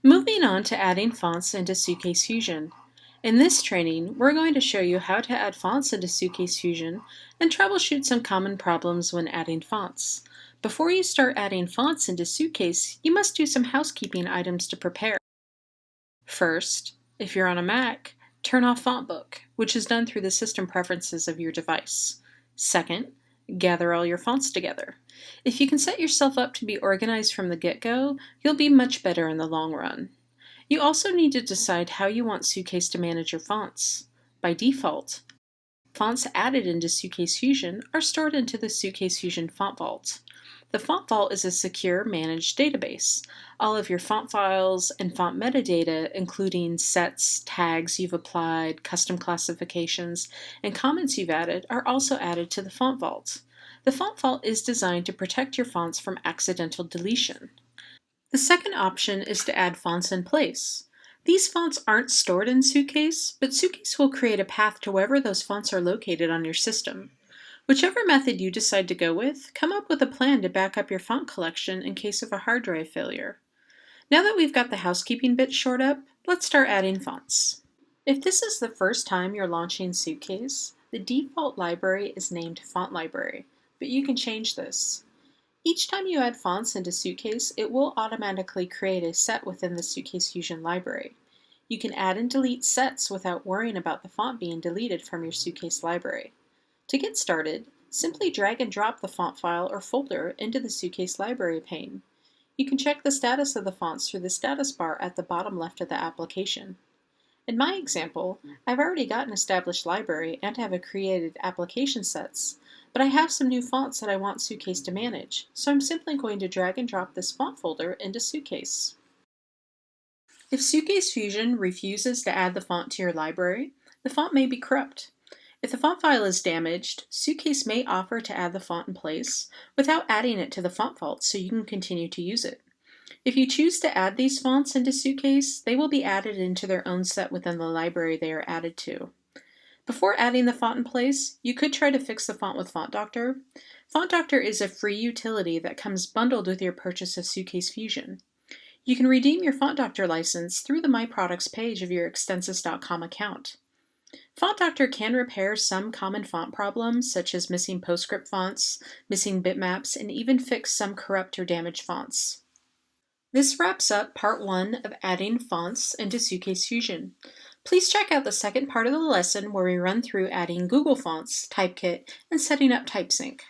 Moving on to adding fonts into Suitcase Fusion. In this training, we're going to show you how to add fonts into Suitcase Fusion and troubleshoot some common problems when adding fonts. Before you start adding fonts into Suitcase, you must do some housekeeping items to prepare. First, if you're on a Mac, turn off Font Book, which is done through the system preferences of your device. Second, gather all your fonts together. If you can set yourself up to be organized from the get-go, you'll be much better in the long run. You also need to decide how you want Suitcase to manage your fonts. By default, fonts added into Suitcase Fusion are stored into the Suitcase Fusion Font Vault. The Font Vault is a secure, managed database. All of your font files and font metadata, including sets, tags you've applied, custom classifications, and comments you've added, are also added to the Font Vault. The Font Vault is designed to protect your fonts from accidental deletion. The second option is to add fonts in place. These fonts aren't stored in Suitcase, but Suitcase will create a path to wherever those fonts are located on your system. Whichever method you decide to go with, come up with a plan to back up your font collection in case of a hard drive failure. Now that we've got the housekeeping bit shored up, let's start adding fonts. If this is the first time you're launching Suitcase, the default library is named Font Library, but you can change this. Each time you add fonts into Suitcase, it will automatically create a set within the Suitcase Fusion library. You can add and delete sets without worrying about the font being deleted from your Suitcase library. To get started, simply drag and drop the font file or folder into the Suitcase library pane. You can check the status of the fonts through the status bar at the bottom left of the application. In my example, I've already got an established library and have created application sets, but I have some new fonts that I want Suitcase to manage, so I'm simply going to drag and drop this font folder into Suitcase. If Suitcase Fusion refuses to add the font to your library, the font may be corrupt. If the font file is damaged, Suitcase may offer to add the font in place without adding it to the font vault so you can continue to use it. If you choose to add these fonts into Suitcase, they will be added into their own set within the library they are added to. Before adding the font in place, you could try to fix the font with Font Doctor. Font Doctor is a free utility that comes bundled with your purchase of Suitcase Fusion. You can redeem your Font Doctor license through the My Products page of your Extensis.com account. Font Doctor can repair some common font problems, such as missing PostScript fonts, missing bitmaps, and even fix some corrupt or damaged fonts. This wraps up part 1 of adding fonts into Suitcase Fusion. Please check out the second part of the lesson where we run through adding Google Fonts, Typekit, and setting up TypeSync.